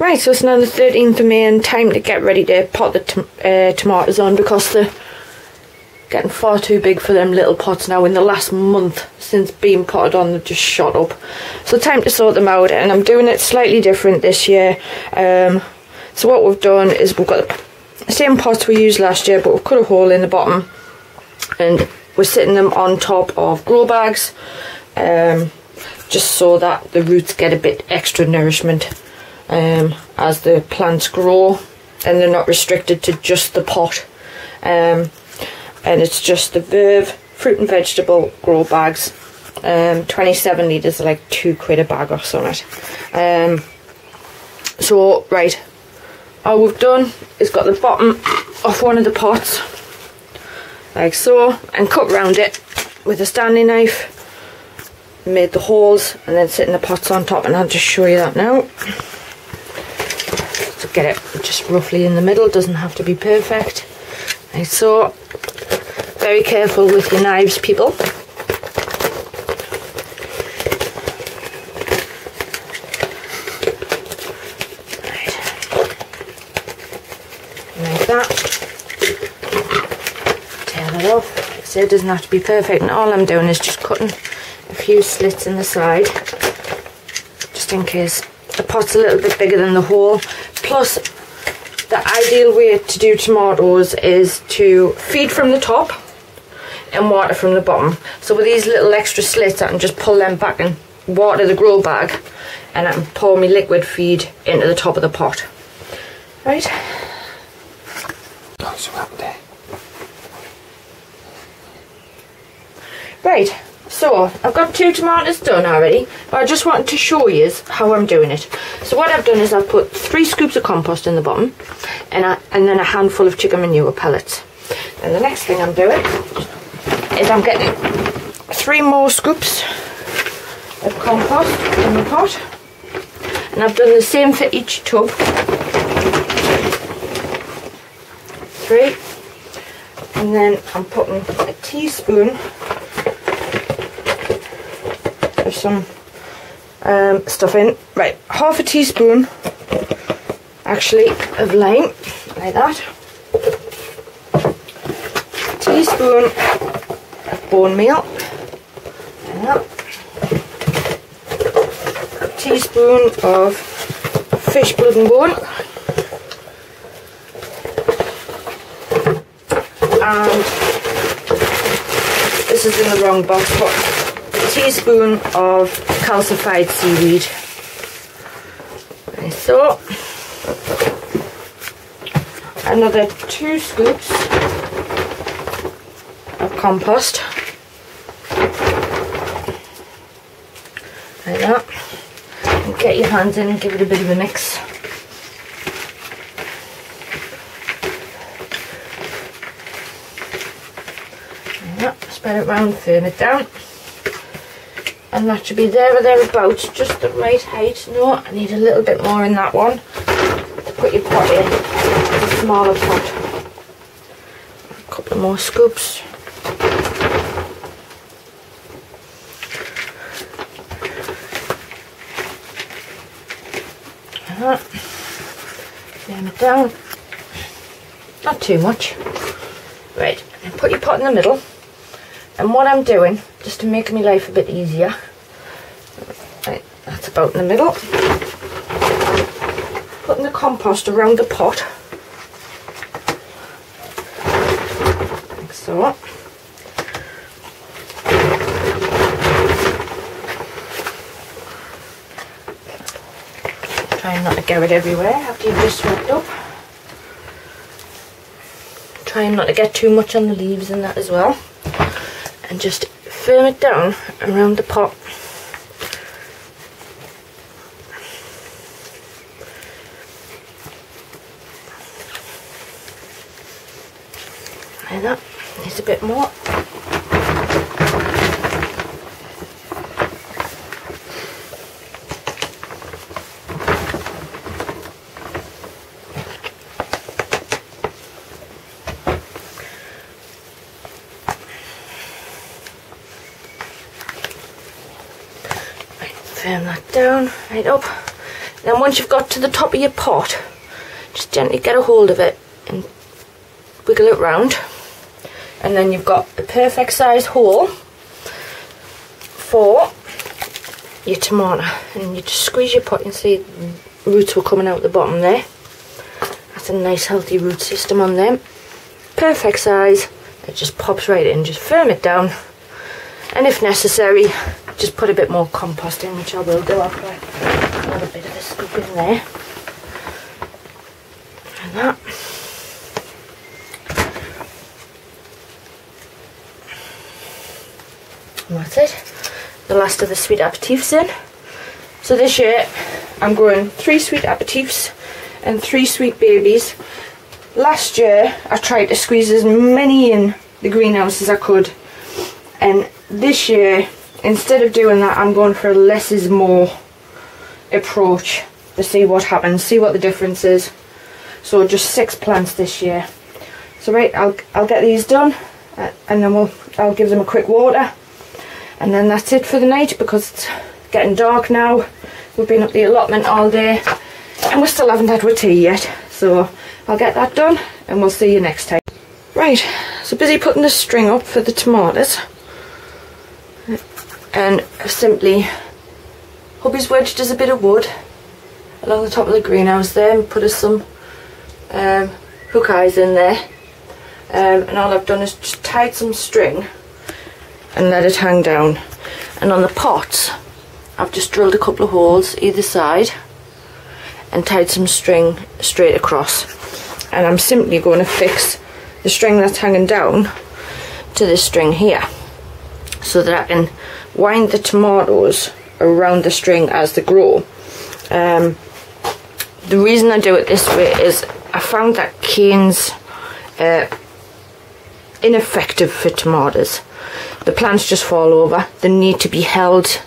Right, so it's now the 13th of May and time to get ready to pot the tomatoes on, because they're getting far too big for them little pots now. In the last month since being potted on, they've just shot up. So time to sort them out, and I'm doing it slightly different this year. So what we've done is we've got the same pots we used last year, but we've cut a hole in the bottom and we're sitting them on top of grow bags, just so that the roots get a bit extra nourishment as the plants grow, and they're not restricted to just the pot. And it's just the Verve fruit and vegetable grow bags, 27 litres, like £2 a bag or something. So right, all we've done is got the bottom of one of the pots like so, and cut round it with a Stanley knife, made the holes, and then sitting the pots on top, and I'll just show you that now. So get it just roughly in the middle, doesn't have to be perfect. Like so. Very careful with your knives, people. Right. Like that. Tear it off. Like I said, it doesn't have to be perfect, and all I'm doing is just cutting a few slits in the side, just in case the pot's a little bit bigger than the hole. Plus, the ideal way to do tomatoes is to feed from the top and water from the bottom. So with these little extra slits, I can just pull them back and water the grow bag, and I can pour my liquid feed into the top of the pot. Right? That's what happened there. Right, so I've got 2 tomatoes done already, but I just wanted to show you how I'm doing it. So what I've done is I've put 3 scoops of compost in the bottom, and then a handful of chicken manure pellets. And the next thing I'm doing is I'm getting 3 more scoops of compost in the pot, and I've done the same for each tub. 3, and then I'm putting a teaspoon of some stuff in. Right, half a teaspoon actually of lime, like that. A teaspoon bone meal, like that. A teaspoon of fish blood and bone, and this is in the wrong box, but a teaspoon of calcified seaweed, like so. Another 2 scoops of compost, like that, and get your hands in and give it a bit of a mix. Like that. Spread it round, firm it down, and that should be there or thereabouts, just the right height. No, I need a little bit more in that one. Put your pot in, a smaller pot. A couple more scoops. Firm it down, not too much. Right, and put your pot in the middle, and what I'm doing, just to make my life a bit easier, right, that's about in the middle, putting the compost around the pot, like so. Trying not to get it everywhere after you've just swept up. Trying not to get too much on the leaves and that as well. And just firm it down around the pot. Like that. Needs a bit more. Firm that down, right up, Then once you've got to the top of your pot, just gently get a hold of it and wiggle it round. And then you've got the perfect size hole for your tomato. And you just squeeze your pot and see the roots were coming out the bottom there. That's a nice healthy root system on them. Perfect size. It just pops right in. Just firm it down. And if necessary, just put a bit more compost in, which I will do. I'll put another bit of a scoop in there. And that. And that's it. The last of the sweet aperitifs in. So this year I'm growing 3 sweet aperitifs and 3 sweet babies. Last year I tried to squeeze as many in the greenhouse as I could, and this year instead of doing that I'm going for a less is more approach to see what happens, see what the difference is. So just 6 plants this year. So right, I'll get these done and then I'll give them a quick water, and then that's it for the night because it's getting dark now. We've been up the allotment all day and we still haven't had our tea yet, so I'll get that done and we'll see you next time. Right, so busy putting the string up for the tomatoes, and I've simply, hubby's wedged us a bit of wood along the top of the greenhouse there and put us some hook eyes in there, and all I've done is just tied some string and let it hang down. And on the pots I've just drilled a couple of holes either side and tied some string straight across, and I'm simply going to fix the string that's hanging down to this string here so that I can wind the tomatoes around the string as they grow. The reason I do it this way is I found that canes ineffective for tomatoes. The plants just fall over. They need to be held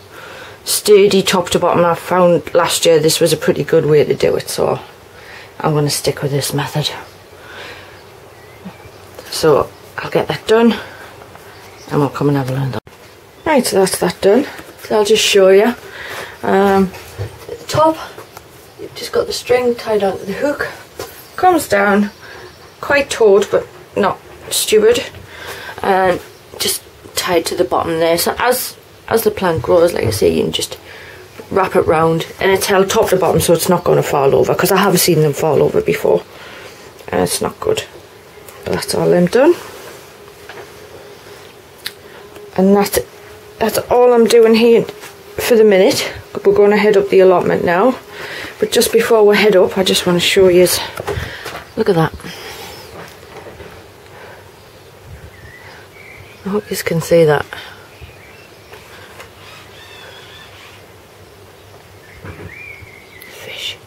sturdy top to bottom. I found last year this was a pretty good way to do it, so I'm going to stick with this method. So I'll get that done and we'll come and have a look. Right, so that's that done. So I'll just show you. At the top, you've just got the string tied onto the hook. Comes down, quite taut but not stupid, and just tied to the bottom there. So as the plant grows, like I say, you can just wrap it round, and it's held top to bottom so it's not going to fall over, because I have seen them fall over before and it's not good. But that's all I'm done, and that's all I'm doing here for the minute. We're going to head up the allotment now, but just before we head up I just want to show you, look at that. I hope you can see that. Fish.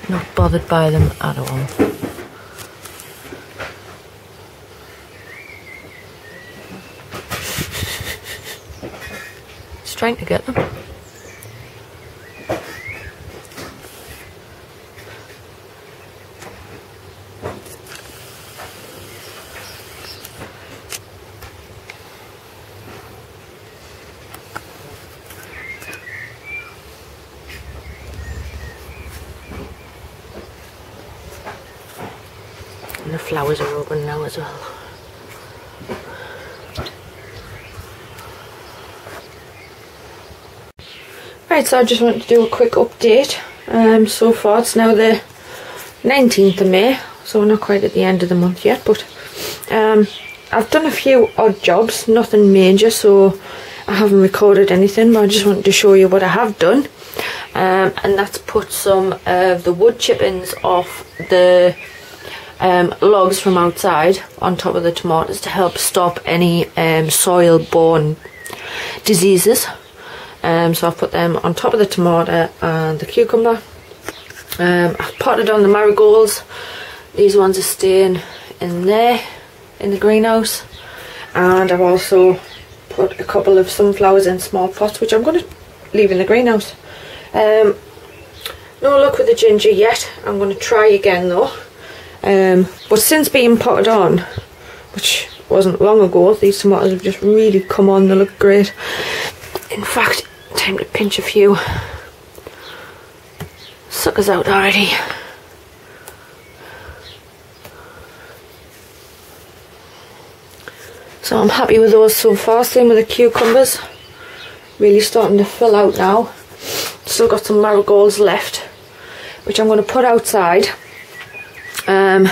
Not bothered by them at all. Just trying to get them. And the flowers are open now as well. Right, so I just wanted to do a quick update. So far it's now the 19th of May, so we're not quite at the end of the month yet, but I've done a few odd jobs, nothing major, so I haven't recorded anything, but I just wanted to show you what I have done. And that's put some of the wood chippings off the logs from outside on top of the tomatoes to help stop any soil-borne diseases. So I've put them on top of the tomato and the cucumber. I've potted on the marigolds. These ones are staying in there in the greenhouse, and I've also put a couple of sunflowers in small pots, which I'm going to leave in the greenhouse. No luck with the ginger yet. I'm going to try again though. But since being potted on, which wasn't long ago, these tomatoes have just really come on. They look great. In fact, time to pinch a few suckers out already. So I'm happy with those so far. Same with the cucumbers. Really starting to fill out now. Still got some marigolds left, which I'm going to put outside. And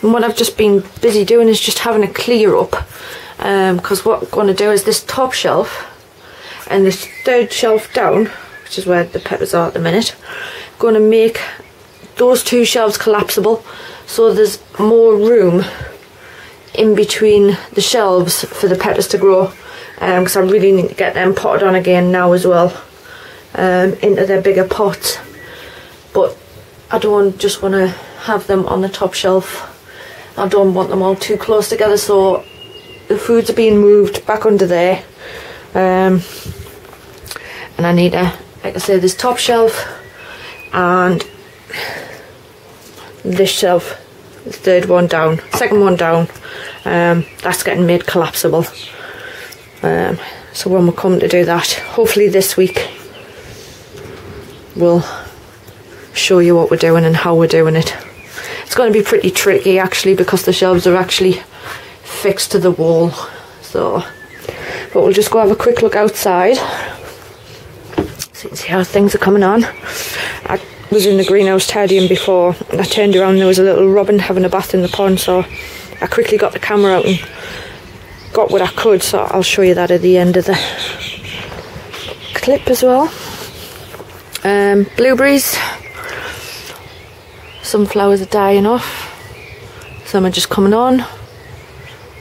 what I've just been busy doing is just having a clear up. Because what I'm going to do is this top shelf and this third shelf down, which is where the peppers are at the minute, I'm going to make those two shelves collapsible so there's more room in between the shelves for the peppers to grow, because I really need to get them potted on again now as well, into their bigger pots. But I don't just want to have them on the top shelf. I don't want them all too close together, so the foods are being moved back under there, and I need a, like I say, this top shelf and this shelf, the third one down, second one down, that's getting made collapsible. So when we're coming to do that, hopefully this week, we'll show you what we're doing and how we're doing it. It's going to be pretty tricky actually, because the shelves are actually fixed to the wall. So, but we'll just go have a quick look outside so you can see how things are coming on. I was in the greenhouse tidying before, and I turned around and there was a little robin having a bath in the pond, so I quickly got the camera out and got what I could, so I'll show you that at the end of the clip as well. Blueberries, some flowers are dying off, some are just coming on.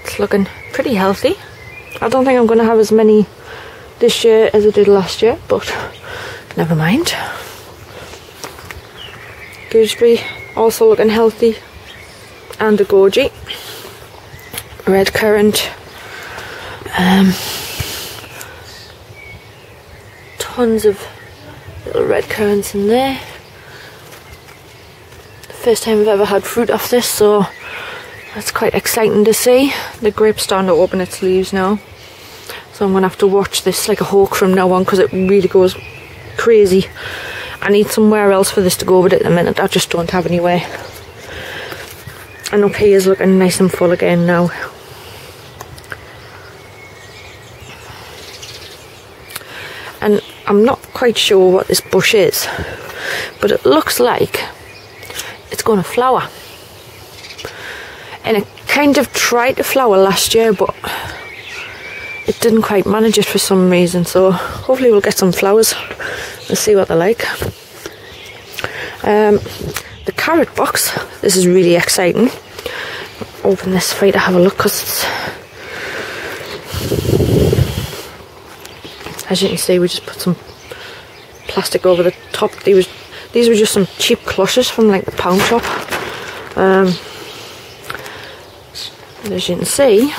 It's looking pretty healthy. I don't think I'm going to have as many this year as I did last year, but never mind. Gooseberry also looking healthy, and a goji. Red currant, tons of little red currants in there. The first time I've ever had fruit off this, so that's quite exciting to see. The grape's starting to open its leaves now, so I'm going to have to watch this like a hawk from now on, because it really goes crazy. I need somewhere else for this to go, but at the minute I just don't have anywhere. And up here is looking nice and full again now. And I'm not quite sure what this bush is, but it looks like it's going to flower. And it kind of tried to flower last year, but it didn't quite manage it for some reason, so hopefully we'll get some flowers and see what they're like. The carrot box, this is really exciting. Open this for you to have a look, because it's, as you can see, we just put some plastic over the top. These were just some cheap cloches from like the pound shop. And as you can see,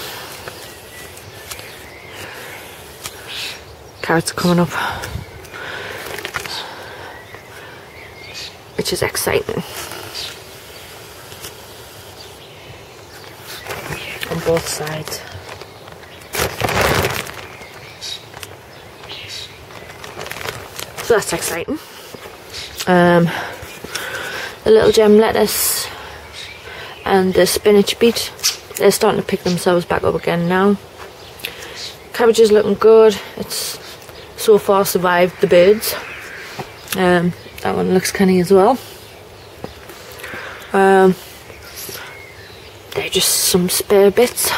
carrots are coming up, which is exciting on both sides. So that's exciting. The little gem lettuce and the spinach beet, they're starting to pick themselves back up again now. Cabbage is looking good. It's so far survived the birds. That one looks canny as well. They're just some spare bits.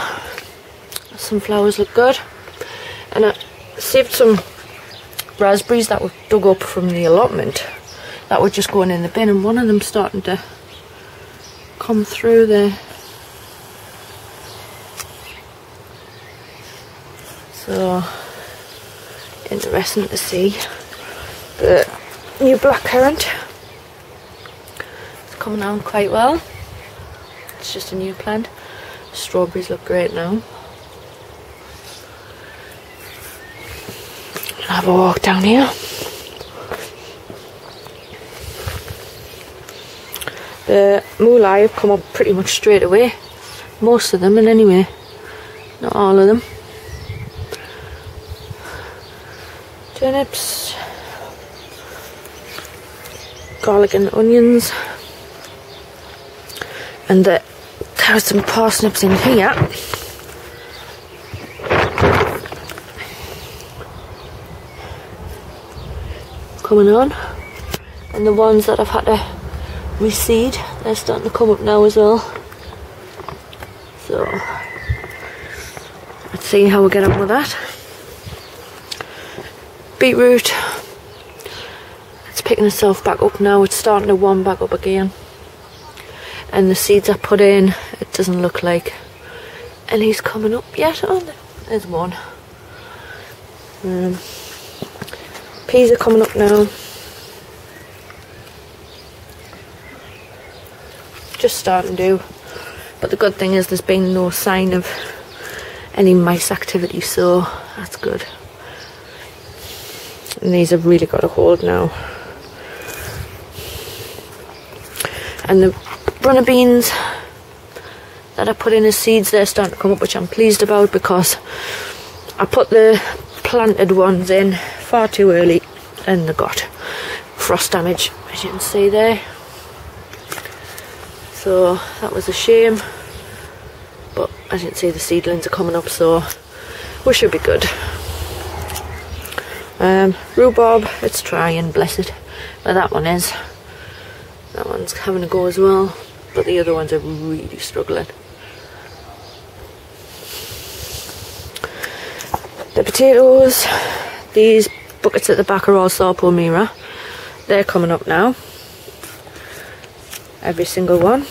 Some flowers look good. And I saved some raspberries that were dug up from the allotment that were just going in the bin, and one of them starting to come through there. So interesting to see. The new blackcurrant is coming on quite well. It's just a new plant. Strawberries look great now. I'll have a walk down here. The mulai have come up pretty much straight away. Most of them, and anyway, not all of them. Turnips. garlic and onions, and there are some parsnips in here. Coming on, and the ones that I've had to reseed, they're starting to come up now as well. So let's see how we get on with that. Beetroot, it's picking itself back up now. It's starting to warm back up again, and the seeds I put in, it doesn't look like any's coming up yet. Oh, there's one. Peas are coming up now. Just starting to. But the good thing is there's been no sign of any mice activity, so that's good. And these have really got a hold now. And the runner beans that I put in as seeds, they're starting to come up, which I'm pleased about, because I put the planted ones in far too early and they got frost damage, as you can see there. So that was a shame, but as you can see the seedlings are coming up, so we should be good. Rhubarb, it's trying, bless it, but that one's having a go as well, but the other ones are really struggling. The potatoes, these buckets at the back are all Sarpo Mira. They're coming up now. Every single one.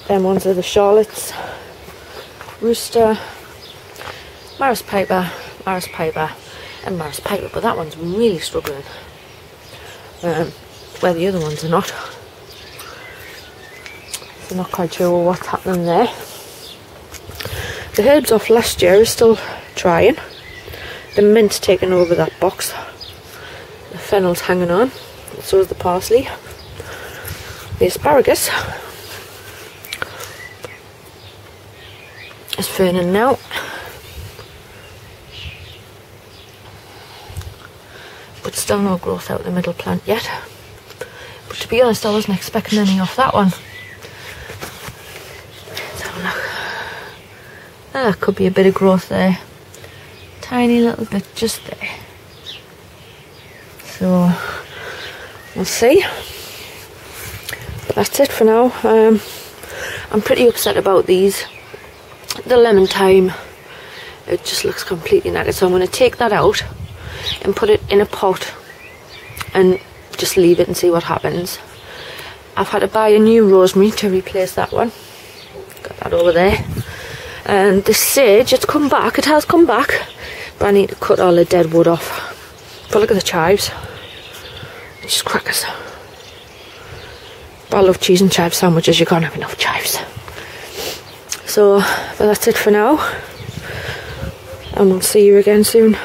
Them ones are the Charlottes, Rooster, Maris Piper, and Maris Piper, but that one's really struggling. Where the other ones are not. So not quite sure what's happening there. The herbs off last year are still trying. The mint's taking over that box. The fennel's hanging on. So is the parsley. The asparagus is ferning now. But still no growth out of the middle plant yet. But to be honest, I wasn't expecting any off that one. Let's have a look. Ah, could be a bit of growth there. Tiny little bit just there. So we'll see. That's it for now. I'm pretty upset about these. The lemon thyme, it just looks completely knackered, so I'm going to take that out and put it in a pot and just leave it and see what happens. I've had to buy a new rosemary to replace that one. Got that over there. And the sage, it's come back, it has come back, but I need to cut all the dead wood off. But look at the chives. It's just crackers. But I love cheese and chive sandwiches, you can't have enough chives. So, but that's it for now. And we'll see you again soon.